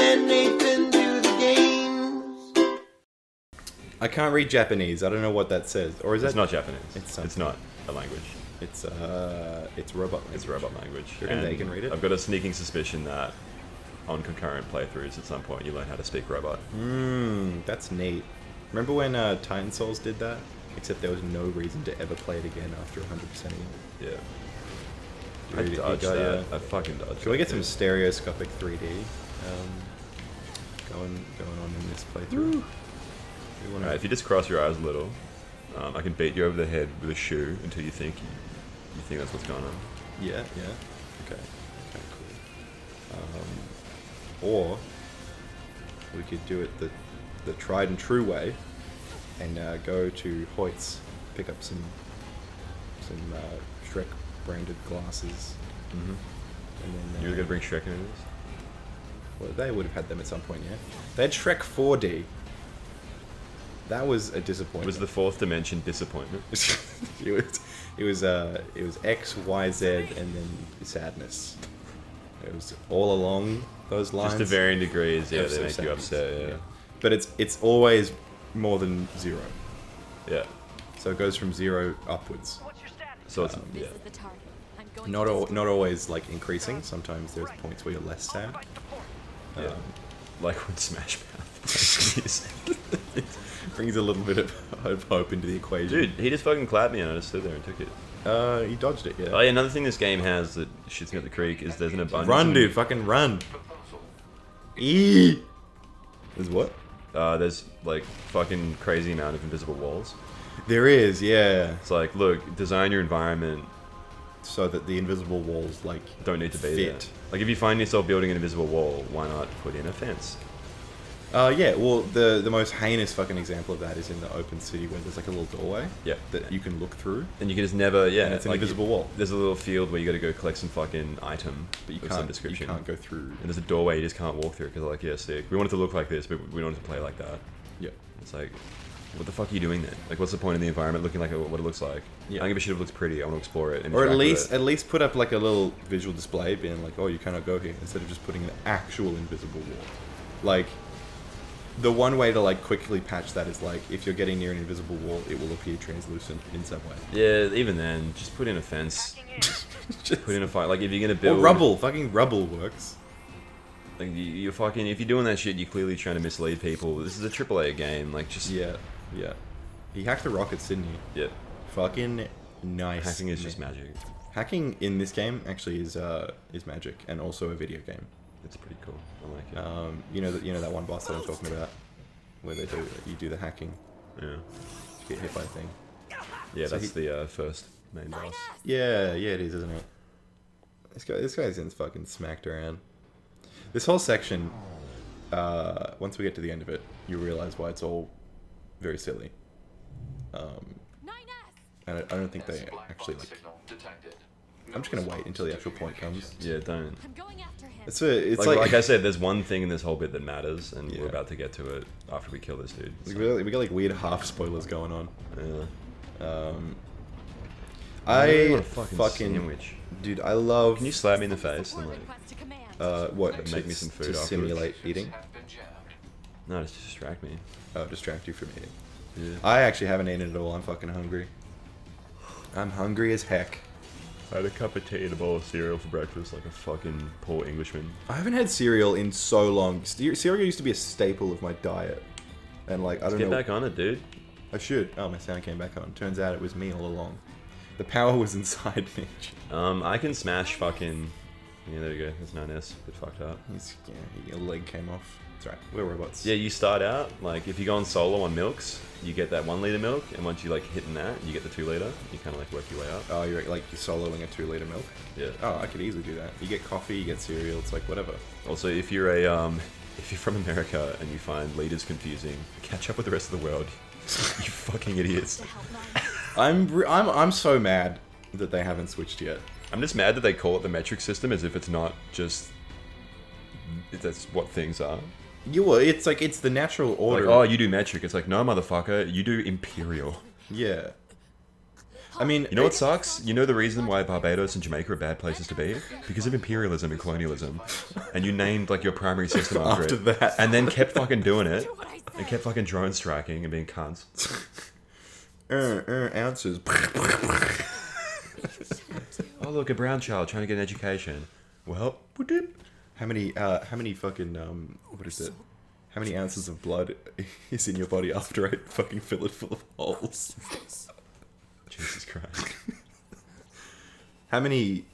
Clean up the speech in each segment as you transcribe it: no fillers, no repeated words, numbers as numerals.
and Nathan do the games. I can't read Japanese. I don't know what that says. Or is that? It's not Japanese. It's not a language. It's robot language. It's a robot language. Do you reckon they can read it? I've got a sneaking suspicion that on concurrent playthroughs at some point you learn how to speak robot. That's neat. Remember when Titan Souls did that? Except there was no reason to ever play it again after 100%ing it. Yeah. I dodged that. I fucking dodged that. Can we get some stereoscopic 3D going on in this playthrough? Alright, if you just cross your eyes a little, I can beat you over the head with a shoe until you think that's what's going on. Yeah. Okay, cool. Or we could do it the tried and true way, and go to Hoyt's, pick up some Shrek branded glasses. Mm-hmm. And then You were gonna bring Shrek into this? Well, they would have had them at some point, yeah. They had Shrek 4D. That was a disappointment. It was the fourth dimension disappointment. it was X, Y, Z, and then sadness. It was all along those lines. Just to varying degrees, yeah, they make sadness. you upset, yeah. But it's always more than 0. Yeah. So it goes from 0 upwards. So it's yeah. Not always like increasing. Sometimes there's points where you're less sad. Yeah. Like when Smash Mouth. It brings a little bit of hope into the equation. Dude, he just fucking clapped me and I just stood there and took it. He dodged it, yeah. Oh yeah, another thing this game has that shits me at the creek is there's an abundance. Run, dude, fucking run. Eee. There's what? There's like fucking crazy amount of invisible walls. There is, yeah. It's like, look, design your environment so that the invisible walls like don't need to be fit. there. Like if you find yourself building an invisible wall, why not put in a fence? Yeah, well, the most heinous fucking example of that is in the open city where there's like a little doorway that you can look through. And you can just never, yeah. And it's an invisible wall. There's a little field where you gotta go collect some fucking item, But you with can't, some description. you can't go through. And there's a doorway you just can't walk through because like, yeah, sick. We want it to look like this, but we don't want it to play like that. Yeah. It's like, what the fuck are you doing then? Like, what's the point of the environment looking like what it looks like? Yeah. I don't give a shit if it looks pretty. I want to explore it. And Or interact at least put up like a little visual display being like, oh, you cannot go here, instead of just putting an actual invisible wall. Like, the one way to like quickly patch that is like, if you're getting near an invisible wall, it will appear translucent in some way. Yeah, even then, just put in a fence. Just put in a fight. Like if you're gonna build. Or rubble. Fucking rubble works. Like you're fucking. If you're doing that shit, you're clearly trying to mislead people. This is a AAA game. Like just. Yeah. He hacked the rockets, didn't he? Yeah. Fucking nice. Hacking is just magic. Hacking in this game actually is magic, and also a video game. It's pretty cool. I like it. You know that one boss that I'm talking about, where you do the hacking. Yeah. You get hit by a thing. Yeah, So that's the first main boss. Yeah, it is, isn't it? This guy's in fucking smacked around. This whole section, once we get to the end of it, you realize why it's all very silly. And I don't think they actually like. I'm just gonna wait until the actual point comes. Yeah, don't. It's like I said, there's one thing in this whole bit that matters, and we're about to get to it after we kill this dude. So. We got like weird half spoilers going on. Yeah. I fucking sandwich. Dude, I love. Can you slap me in the face and like? What? Make me some food to afterwards? simulate eating. No, just distract me. Oh, distract you from eating. Yeah. I actually haven't eaten at all. I'm fucking hungry. I'm hungry as heck. I had a cup of tea and a bowl of cereal for breakfast, like a fucking poor Englishman. I haven't had cereal in so long. Cereal used to be a staple of my diet, and like I don't know. Get back on it, dude. I should. Oh, my sound came back on. Turns out it was me all along. The power was inside me. I can smash fucking. Yeah, there we go. There's 9S. Bit fucked up. Your leg came off. It's right. We're robots. Yeah, you start out like if you go on solo on milks, you get that 1 liter milk, and once you like hitting that, you get the 2 liter. You kind of like work your way up. Oh, you're soloing a 2 liter milk. Yeah. Oh, I could easily do that. You get coffee, you get cereal. It's like whatever. Also, if you're if you're from America and you find liters confusing, catch up with the rest of the world. You fucking idiots. I'm so mad that they haven't switched yet. I'm just mad that they call it the metric system as if it's not just. That's what things are. It's like it's the natural order. Like, oh, you do metric. It's like, no, motherfucker, you do imperial. Yeah. I mean, You know what sucks? You know the reason why Barbados and Jamaica are bad places to be? Because of imperialism and colonialism. And you named like your primary system after it. that. And then kept fucking doing it. And kept fucking drone striking and being cunts. Ounces. Oh look, a brown child trying to get an education. Well, How many fucking what is it? How many ounces of blood is in your body after I fucking fill it full of holes? Jesus Christ. How many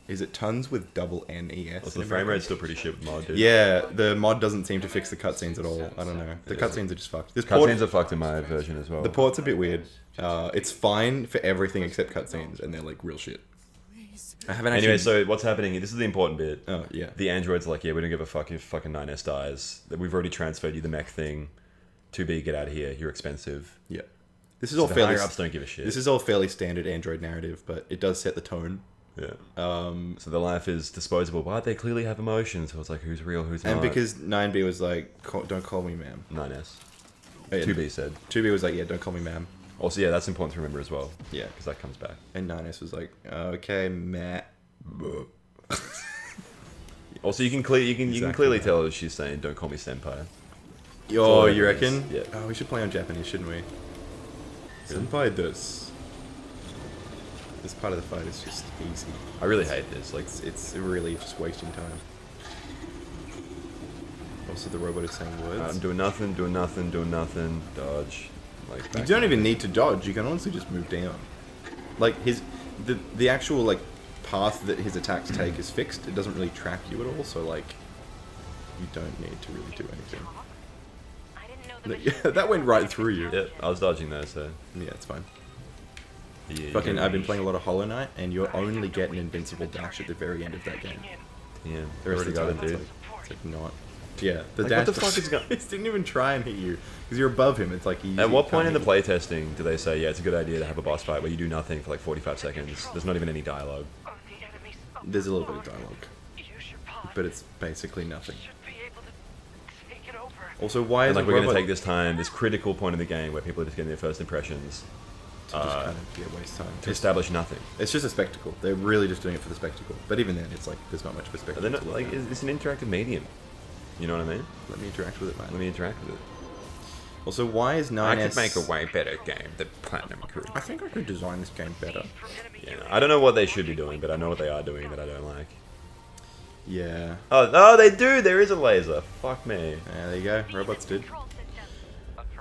is it tons with double NES? Also, the frame rate's still pretty shit with mod, dude. Yeah, the mod doesn't seem to fix the cutscenes at all. I don't know. The cutscenes are just fucked. This Cutscenes are fucked in my version as well. the port's a bit weird. It's fine for everything except cutscenes, and they're like real shit. I haven't actually... Anyway, so what's happening? This is the important bit. Oh, yeah. The android's like, yeah, we don't give a fuck if fucking 9S dies. We've already transferred you the mech thing. 2B, get out of here. You're expensive. Yeah. This is So all the fairly... higher ups don't give a shit. This is all fairly standard Android narrative, but it does set the tone. Yeah. So the life is disposable, but they clearly have emotions. So it's like, who's real, who's not? And because 9B was like, don't call me ma'am. 9S. Oh, yeah. 2B said. 2B was like, yeah, don't call me ma'am. Also, yeah, that's important to remember as well. Yeah. Because that comes back. And 9S was like, okay, Matt. Also, you can clearly Exactly. tell she's saying, "Don't call me senpai." Oh, all you it is. reckon? Yeah. Oh, we should play on Japanese, shouldn't we? Senpai this. This part of the fight is just easy. I really hate this. Like, It's really just wasting time. Also, the robot is saying words. I'm doing nothing, doing nothing, doing nothing. Dodge. Like, You back don't up. even need to dodge. You can honestly just move down. Like the actual like path that his attacks take is fixed. It doesn't really track you at all. So like, you don't need to really do anything. Yeah, that went right through you. Yep, I was dodging there, so. Yeah, it's fine. Yeah, Fucking, I've been playing a lot of Hollow Knight, and you only get an invincible dash at the very end of that game. Yeah, The rest of the got time, it, dude. it's like not. Yeah, the Like, dash. what the fuck is going? It didn't even try and hit you because you're above him. It's like At what point in the playtesting do they say, yeah, it's a good idea to have a boss fight where you do nothing for like 45 seconds? There's not even any dialogue. There's a little bit of dialogue, but it's basically nothing. Also, why is And like, a we're going to robot take this time, this critical point in the game where people are just getting their first impressions, to just kind of waste time? to establish nothing. It's just a spectacle. They're really just doing it for the spectacle. But even then, it's like there's not much of a Are spectacle. they not, to look like, at. it's an interactive medium. You know what I mean? Let me interact with it, man. Let me interact with it. Also, why is 9S... I could make a way better game than Platinum could. I think I could design this game better. Yeah, I don't know what they should be doing, but I know what they are doing that I don't like. Yeah. Oh, no, they do! There is a laser. Fuck me. Yeah, there you go. Robots did.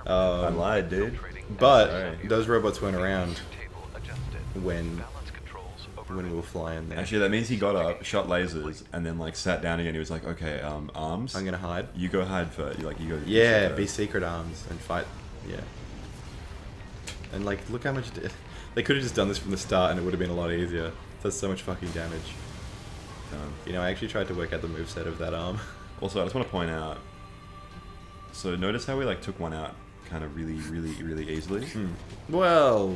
I lied, dude. But Sorry. those robots weren't around when we were flying there. Actually, that means he got up, shot lasers, and then like sat down again. He was like, "Okay, arms. I'm gonna hide. You go hide first. You go. Yeah, shoot be first." secret arms and fight. Yeah. And like, look how much they could have just done this from the start, and it would have been a lot easier. It does so much fucking damage. You know, I actually tried to work out the moveset of that arm. Also, I just want to point out. So notice how we like took one out, kind of really easily. Well,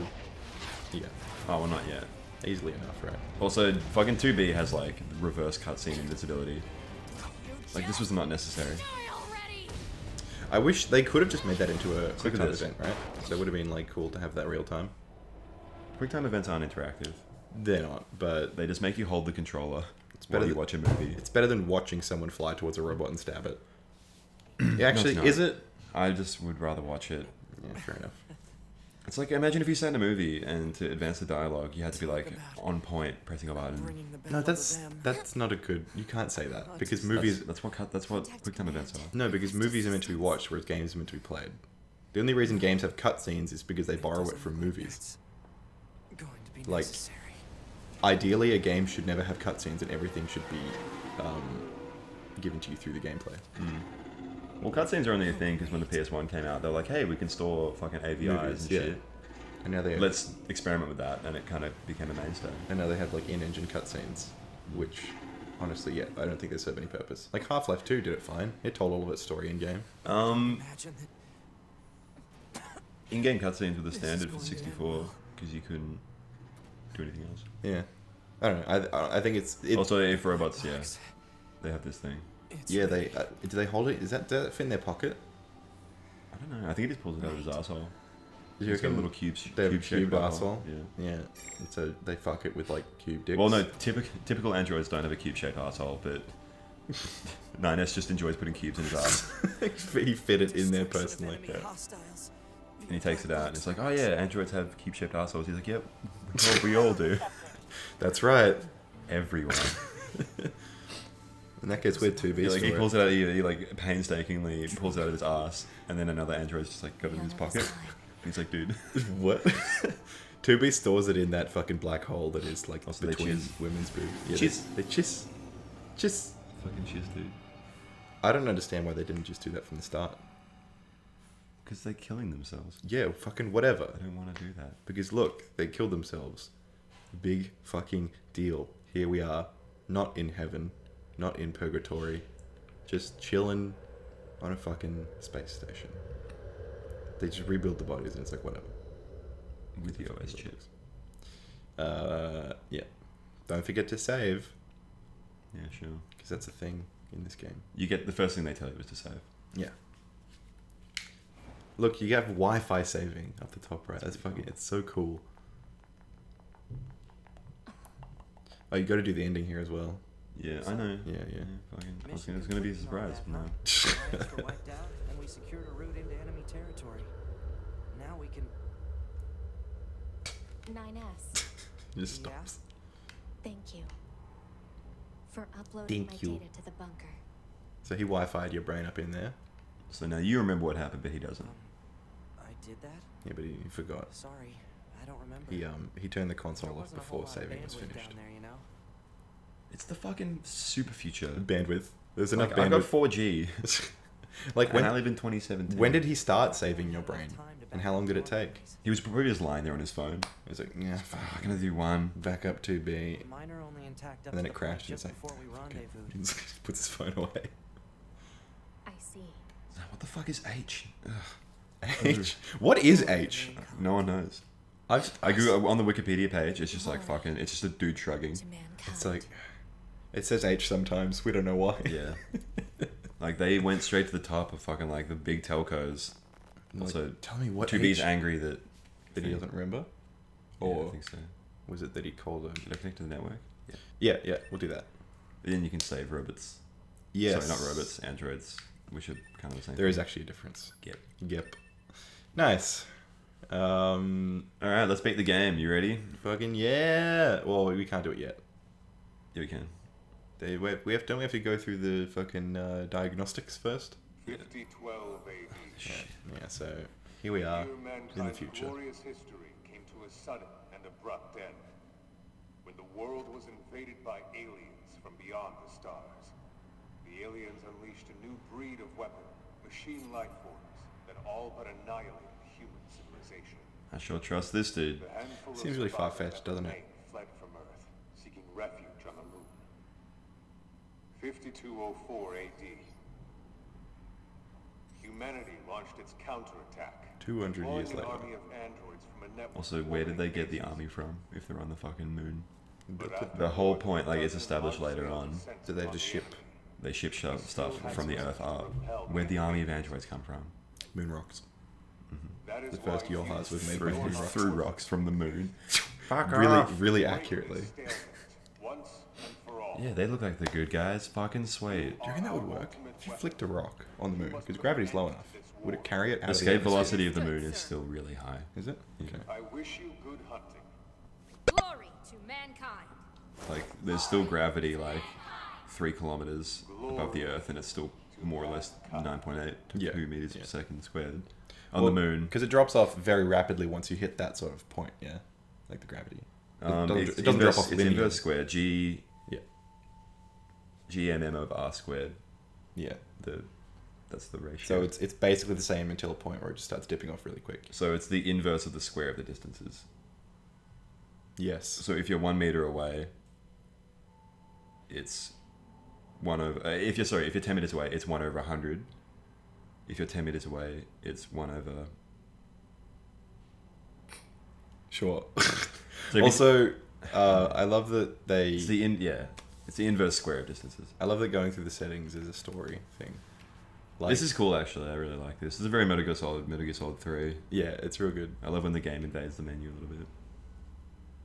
yeah, Oh, well, not yet. easily enough, right? Also, fucking 2B has like reverse cutscene invincibility. Like, this was not necessary. I wish they could have just made that into a quick at time this. event, right? So it would have been like cool to have that real time. QuickTime events aren't interactive. They're not, but They just make you hold the controller better while you than- watch a movie. it's better than watching someone fly towards a robot and stab it. Actually, not. is it? I just would rather watch it. Yeah, fair enough. It's like, imagine if you sat in a movie and to advance the dialogue, you had to be like on point, pressing a button. No, that's not a good. You can't say that because movies. That's what QuickTime events are. No, because movies are meant to be watched, whereas games are meant to be played. The only reason games have cutscenes is because they borrow it from movies. Like, ideally, a game should never have cutscenes, and everything should be given to you through the gameplay. Well, cutscenes are only a thing because when the PS1 came out, they're like, hey, we can store fucking AVIs Movies, and yeah. shit. And now they Let's experiment with that, and it kind of became a mainstay. have like in-engine cutscenes, which honestly, yeah, I don't think they serve any purpose. Like Half-Life 2 did it fine. It told all of its story in game. In-game cutscenes were the standard for 64 because you couldn't do anything else. Yeah, I don't know. I think it's Also, if robots, yeah, they have this thing. yeah. They do they hold it? Does that fit in their pocket? I don't know. I think he just pulls it out of his asshole. You He's got a reckon little they have a cube-shaped cube butthole. asshole? Yeah. Yeah. And so they fuck it with like cube dicks. Well, no, typical androids don't have a cube-shaped asshole, but 9S just enjoys putting cubes in his ass. He fit it in there personally. Yeah. And he takes it out, and it's like, oh yeah, androids have cube-shaped assholes. He's like, yep, we all do. That's right. Everyone. And that gets weird too. He, like, he pulls it out. He like painstakingly pulls it out of his ass, and then another android's just like got it in his pocket. He's like, dude, what? 2B stores it in that fucking black hole that is like Also, between they chiss. women's boobs. Yeah, Chiss. They chiss. Chiss. fucking shiz, dude. I don't understand why they didn't just do that from the start. Because they're killing themselves. Yeah, fucking whatever. I don't want to do that. Because look, they killed themselves. Big fucking deal. Here we are, not in heaven, not in purgatory, just chilling on a fucking space station. They just rebuild the bodies and it's like whatever. With the OS chips. Yeah. Don't forget to save, Yeah, sure. because that's a thing in this game. You get the first thing they tell you is to save. Yeah. Look, you have Wi-Fi saving up the top right. That's fucking. It's so cool. Oh, you got to do the ending here as well. Yeah, I know. Yeah, yeah. Fucking, I was thinking it was gonna be a surprise, but no. Alliance were wiped out, and we secured a route into enemy territory. Now we can. 9S, It just stops. thank you for uploading Thank my you. data to the bunker. So he Wi-Fi'd your brain up in there. So now you remember what happened, but he doesn't. I did that? Yeah, but he forgot. Sorry, I don't remember. He turned the There console off wasn't a whole before lot of saving was bandwidth finished. down there, you know? It's the fucking super future. Bandwidth. There's enough Like, I got bandwidth. 4G. Like And I when? live in 2017. When did he start saving your brain? And how long did it take? He was probably just lying there on his phone. He was like, yeah, Fuck, I'm gonna do one. back up to B. The miner only intact up And then to it the point crashed and just it's like, before we okay. rendezvoused. He just puts his phone away. I see. What the fuck is H? Ugh. H? What is H? No one knows. I go on the Wikipedia page. It's just like fucking. It's just a dude shrugging. To mankind. It's like, it says H sometimes. We don't know why. Yeah. Like they went straight to the top of fucking like the big telcos. Like, Also, tell me what 2B's H angry that he doesn't remember, Yeah, or I think so. was it that he called him? Should I connect to the network? Yeah. Yeah, yeah, we'll do that. Then you can save robots. Yes. Sorry, not robots. Androids, which are kind of the same. There is actually a difference. Yep. Yep. Nice. All right, let's beat the game. You ready? Fucking yeah. Well, we can't do it yet. Yeah, we can. Don't we have to go through the fucking diagnostics first? 5012 AD. Yeah. So here we are Here in the mankind's future. glorious history came to a sudden and abrupt end. When the world was invaded by aliens from beyond the stars. The aliens unleashed a new breed of weapon, machine life forms, that all but annihilated human civilization. I sure trust this dude. The handful of Seems really survivors far-fetched, that doesn't it? remained fled from Earth, seeking refuge on the moon. 5204 AD. Humanity launched its counterattack. 200 deploying years an later. army of androids from a network Also, of where did they orbiting get the bases. army from if they're on the fucking moon? But after The whole more than point, like, it's 1,000 established later large-scale on. descents Do they upon just the ship enemy, They ship stuff from the Earth up. Where'd the army of androids come from? Moon rocks. that is The first why Yohas was made Through, by moon rocks. through rocks from the moon. Fuck Really, off. really greatly accurately. stalemate, once and for all. Yeah, they look like the good guys. Fucking sweet. Do you reckon that would work? If you flicked a rock on the moon, because gravity's low enough, would it carry it out The of the escape atmosphere? velocity of the moon is still really high. Is it? Okay. I wish you good hunting. Glory to mankind. Like, there's still gravity like 3 kilometers above the Earth, and it's still more or less 9.8 to Yeah, 2 meters yeah. per second squared. On the moon, Because it drops off very rapidly once you hit that sort of point, yeah? Like the gravity. it's it doesn't inverse, drop off it's linearly. inverse square. G Yeah. GMM over R squared. Yeah. That's the ratio. So it's basically the same until a point where it just starts dipping off really quick. So it's the inverse of the square of the distances. Yes. So if you're 1 meter away, it's 1 over. If you're 10 meters away, it's 1 over 100. If you're 10 meters away, it's 1 over. Sure. So if Also, I love that they... it's the inverse square of distances. I love that going through the settings is a story thing. Like, This is cool, actually. I really like this. This is a very Metal Gear Solid 3. yeah, it's real good. I love when the game invades the menu a little bit.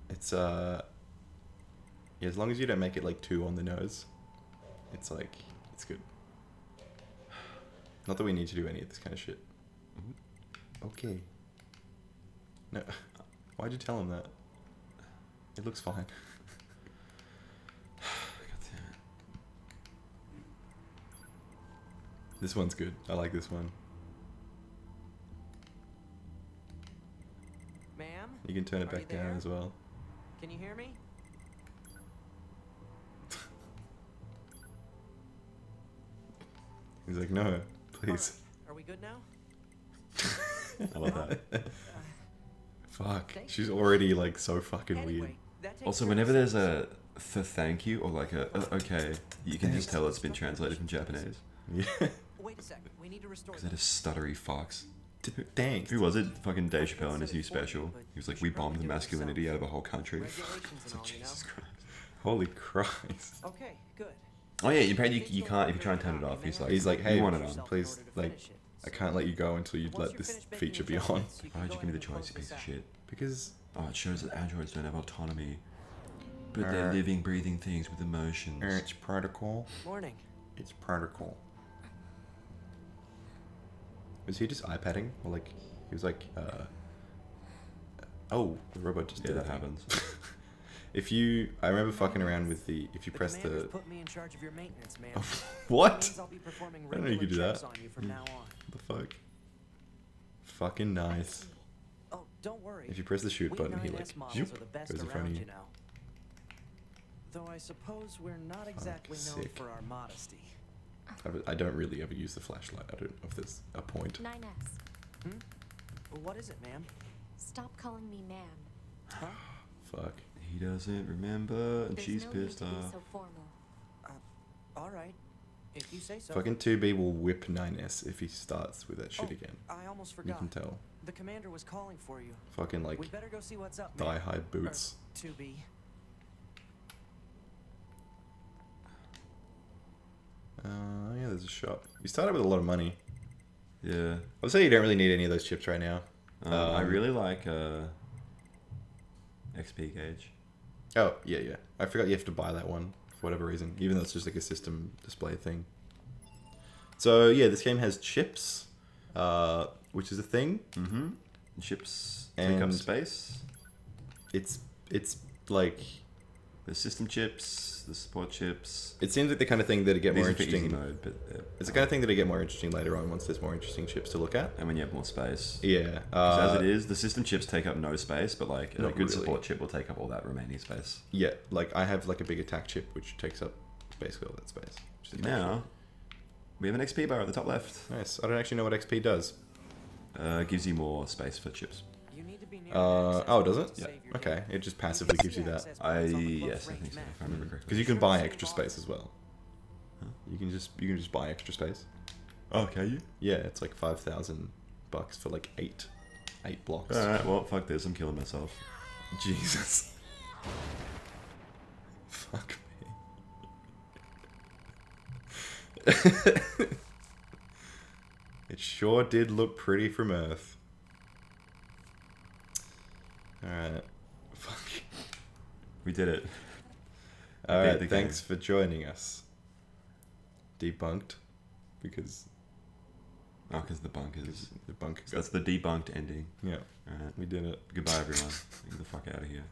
It's yeah, as long as you don't make it like too on the nose, it's like it's good. Not that we need to do any of this kind of shit. Okay. No, why'd you tell him that? It looks fine. God damn it. This one's good. I like this one. Ma'am? You can turn it Are back you down there? as well. Can you hear me? He's like, no, please. Are we good now? I love that. Fuck. Thank She's already like so fucking weird. Anyway, that takes Also, care whenever of there's some- a thank you or like a okay, you can just tell it's been translated from Japanese. Yeah. Wait a sec. We need to restore. Because they're just stuttery fucks. Thanks. Who was it? Fucking Dave Chappelle in his new special. He was like, we bombed the masculinity out of a whole country. Regulations It's and like, all, you know. Jesus Christ. Holy Christ. Okay, good. Oh yeah, apparently you can't, if you try and turn it off, He's like, hey, you want it on. please, like, I can't let you go until you let this feature be on. Why'd you give me the choice, you piece of shit? Because Oh, it shows that androids don't have autonomy. But they're living, breathing things with emotions. it's protocol. Morning. It's protocol. Was he just iPadding? Or like, he was like, oh, the robot just Yeah, did that thing. happens. If you, I remember fucking around with if you The press commander's the, put me in charge of your maintenance, man. what? Means I'll be performing I didn't know you regular could do checks that. on you from now on. What the fuck? Fucking nice. Oh, don't worry. If you press the shoot We button, he 9S like, models zoop, are the best goes in front around, of you you. know. Though I suppose we're not exactly known sick. for our modesty. I don't really ever use the flashlight. I don't know if there's a point. 9S. What is it, ma'am? Stop calling me ma'am. Huh? Fuck. He doesn't remember, and There's she's no need pissed to be off. so formal. All right. If you say so. Fucking 2B will whip 9S if he starts with that shit Oh, again. I almost You forgot. can tell. The commander was calling for you. Fucking like We better go see what's up, man. thigh-high boots. 2B. Yeah, there's a shop. You started with a lot of money. Yeah. I would say you don't really need any of those chips right now. I really like XP gauge. Oh, yeah. I forgot you have to buy that one for whatever reason, even though it's just like a system display thing. So, yeah, this game has chips, which is a thing. Mm-hmm. Chips take up And- space. It's like, The system chips, the support chips. it seems like the kind of thing that'd get These more are for easy interesting. mode, but It's the kind of thing that'd get more interesting later on once there's more interesting chips to look at. and when you have more space. Yeah. 'Cause as it is, the system chips take up no space, but like a Not good really. support chip will take up all that remaining space. Yeah, like I have like a big attack chip which takes up basically all that space. Which is nice. Now, we have an XP bar at the top left. Nice. I don't actually know what XP does. Gives you more space for chips. You need to be near Oh, does it? to save your Okay, data. it just passively gives you that. Access points on the close Yes, I range think so, map. if I remember correctly. Because you can buy extra space as well. You can just buy extra space. Oh, can you? Yeah, it's like $5,000 for like eight blocks. Alright, well, fuck this, I'm killing myself. Jesus. Fuck me. It sure did look pretty from Earth. Alright. Fuck. We did it. Alright, the thanks for joining us. Debunked. Because Oh, because the bunkers. the bunker So that's the debunked ending. Yeah, Alright. we did it. Goodbye, everyone. Get the fuck out of here.